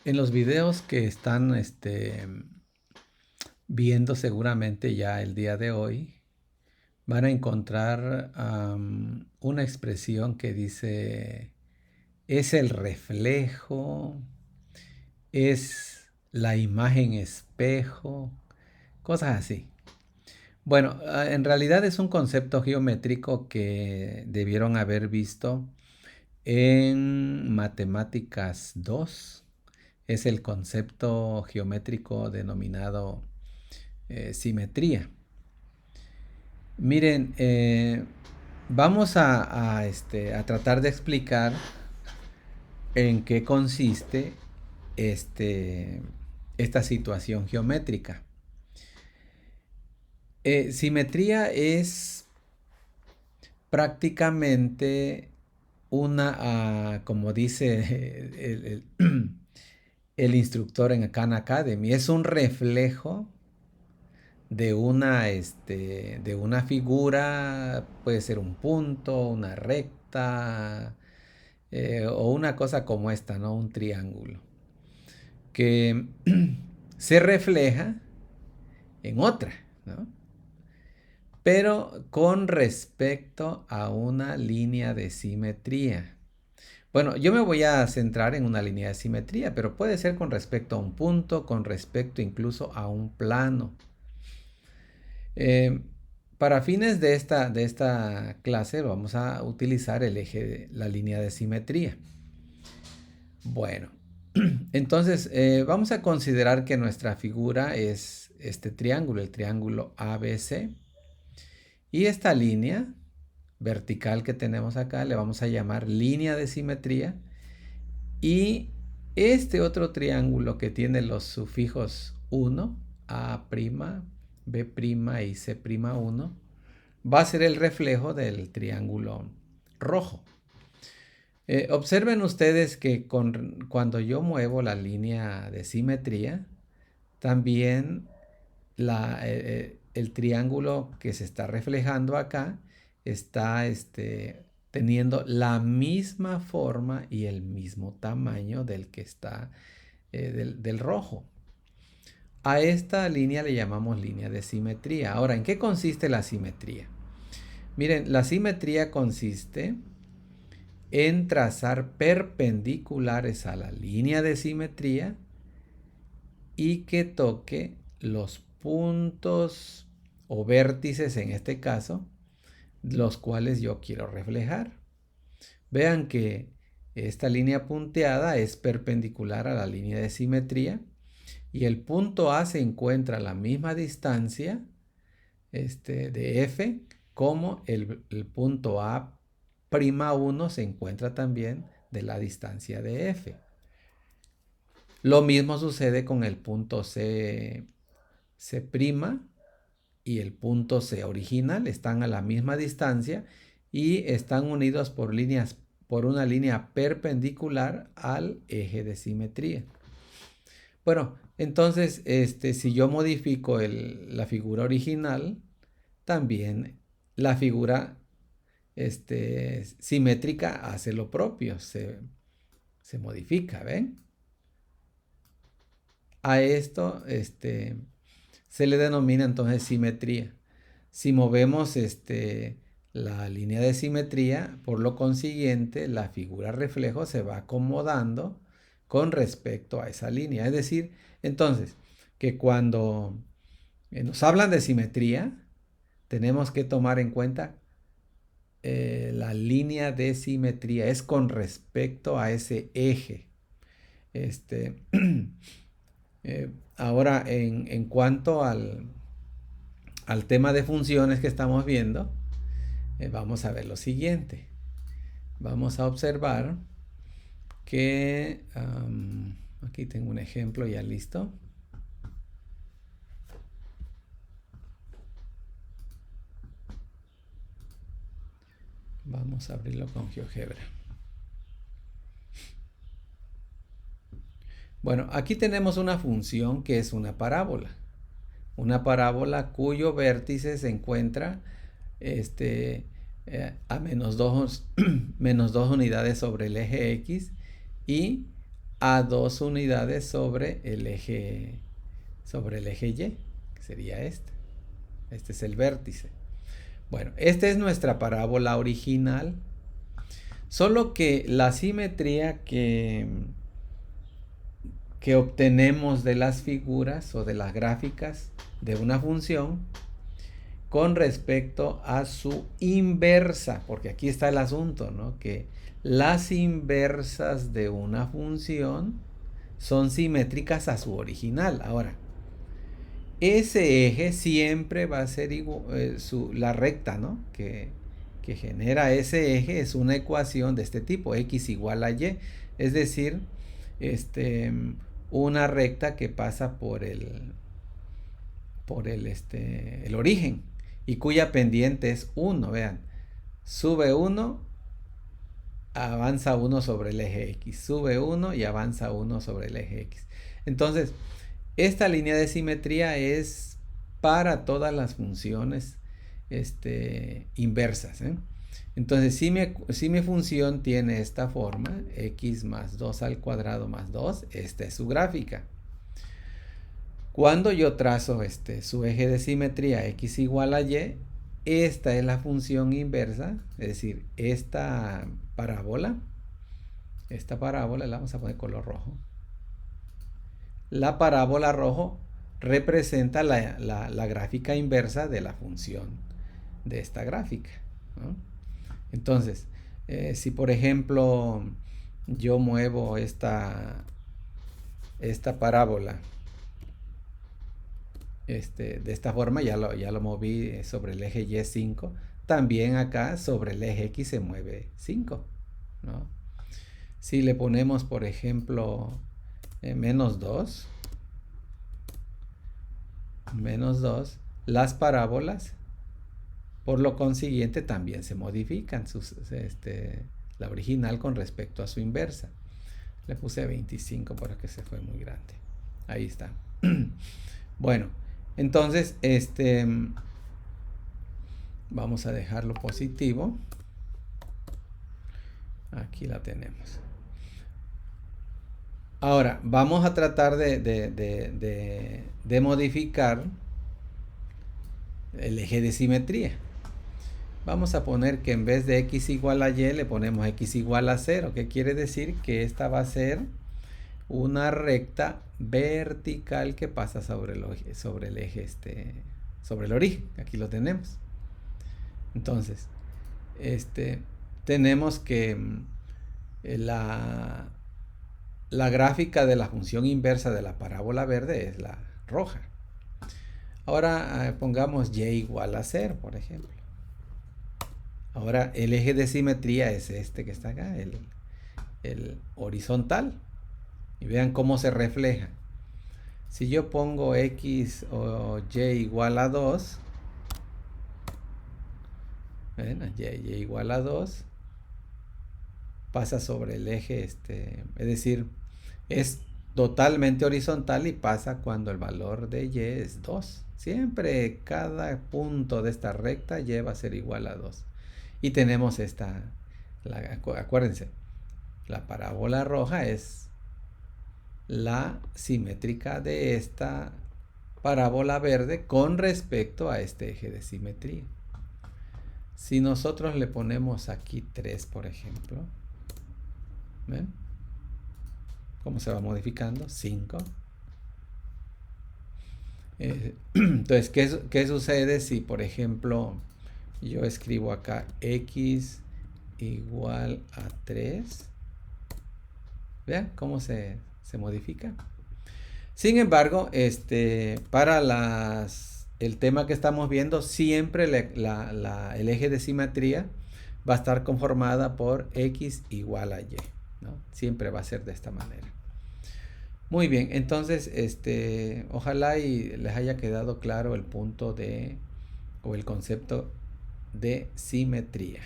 En los videos que están viendo seguramente ya el día de hoy, van a encontrar una expresión que dice, es el reflejo, es la imagen espejo, cosas así. Bueno, en realidad es un concepto geométrico que debieron haber visto en Matemáticas 2. Es el concepto geométrico denominado simetría. Miren, vamos a tratar de explicar en qué consiste esta situación geométrica. Simetría es prácticamente como dice el instructor en Khan Academy, es un reflejo de una figura, puede ser un punto, una recta, o una cosa como esta, ¿no? Un triángulo, que se refleja en otra, ¿no? Pero con respecto a una línea de simetría. Bueno, yo me voy a centrar en una línea de simetría, pero puede ser con respecto a un punto, con respecto incluso a un plano. Eh, para fines de esta clase vamos a utilizar el eje de la línea de simetría. Bueno, entonces vamos a considerar que nuestra figura es este triángulo, el triángulo ABC. Y esta línea vertical que tenemos acá le vamos a llamar línea de simetría. Y este otro triángulo que tiene los sufijos 1, A', B' y C'1, va a ser el reflejo del triángulo rojo. Observen ustedes que cuando yo muevo la línea de simetría, también el triángulo que se está reflejando acá está teniendo la misma forma y el mismo tamaño del que está del rojo. A esta línea le llamamos línea de simetría. Ahora, ¿en qué consiste la simetría? Miren, la simetría consiste en trazar perpendiculares a la línea de simetría y que toque los puntos o vértices en este caso, los cuales yo quiero reflejar. Vean que esta línea punteada es perpendicular a la línea de simetría y el punto A se encuentra a la misma distancia de F como el punto A'1 se encuentra también de la distancia de F. Lo mismo sucede con el punto C' y el punto C original, están a la misma distancia y están unidos por una línea perpendicular al eje de simetría. Bueno, entonces, si yo modifico la figura original, también la figura simétrica hace lo propio, se modifica, ¿ven? A esto se le denomina entonces simetría. Si movemos la línea de simetría, por lo consiguiente, la figura reflejo se va acomodando con respecto a esa línea. Es decir, entonces, que cuando nos hablan de simetría, tenemos que tomar en cuenta la línea de simetría. Es con respecto a ese eje. Ahora, en cuanto al tema de funciones que estamos viendo, vamos a ver lo siguiente. Vamos a observar que aquí tengo un ejemplo ya listo. Vamos a abrirlo con GeoGebra. Bueno, aquí tenemos una función que es una parábola. Una parábola cuyo vértice se encuentra a -2 unidades sobre el eje X y a 2 unidades sobre el eje Y, que sería este. Este es el vértice. Bueno, esta es nuestra parábola original. Solo que la simetría que obtenemos de las figuras o de las gráficas de una función con respecto a su inversa, porque aquí está el asunto, ¿no? Que las inversas de una función son simétricas a su original. Ahora, ese eje siempre va a ser igual, la recta, ¿no? Que genera ese eje es una ecuación de este tipo, x igual a y, es decir, una recta que pasa por el origen y cuya pendiente es 1, vean, sube 1, avanza 1 sobre el eje x, sube 1 y avanza 1 sobre el eje x. Entonces, esta línea de simetría es para todas las funciones inversas, ¿eh? Entonces, si mi función tiene esta forma, x más 2 al cuadrado más 2, esta es su gráfica. Cuando yo trazo su eje de simetría x igual a y, esta es la función inversa, es decir, esta parábola la vamos a poner color rojo. La parábola rojo representa la gráfica inversa de la función de esta gráfica, ¿no? Entonces, si por ejemplo yo muevo esta parábola de esta forma, ya lo moví sobre el eje Y 5, también acá sobre el eje X se mueve 5, ¿no? Si le ponemos por ejemplo menos 2, las parábolas por lo consiguiente también se modifican la original con respecto a su inversa. Le puse 25 porque se fue muy grande. Ahí está. Bueno, entonces vamos a dejarlo positivo. Aquí la tenemos. Ahora, vamos a tratar de modificar el eje de simetría. Vamos a poner que en vez de x igual a y le ponemos x igual a 0. ¿Qué quiere decir? Que esta va a ser una recta vertical que pasa sobre el eje, sobre el origen. Aquí lo tenemos. Entonces, tenemos que la gráfica de la función inversa de la parábola verde es la roja. Ahora pongamos y igual a 0, por ejemplo. Ahora el eje de simetría es este que está acá, el horizontal. Y vean cómo se refleja. Si yo pongo x o y igual a 2, ¿ven? Y igual a 2, pasa sobre el eje, es decir, es totalmente horizontal y pasa cuando el valor de y es 2. Siempre cada punto de esta recta y va a ser igual a 2. Y tenemos acuérdense, la parábola roja es la simétrica de esta parábola verde con respecto a este eje de simetría. Si nosotros le ponemos aquí 3, por ejemplo, ¿ven? ¿Cómo se va modificando? 5. Entonces, ¿qué sucede si, por ejemplo, yo escribo acá x igual a 3? Vean cómo se modifica. Sin embargo, para el tema que estamos viendo, siempre el eje de simetría va a estar conformada por x igual a y, ¿no? Siempre va a ser de esta manera. Muy bien, entonces ojalá y les haya quedado claro el punto o el concepto de simetría.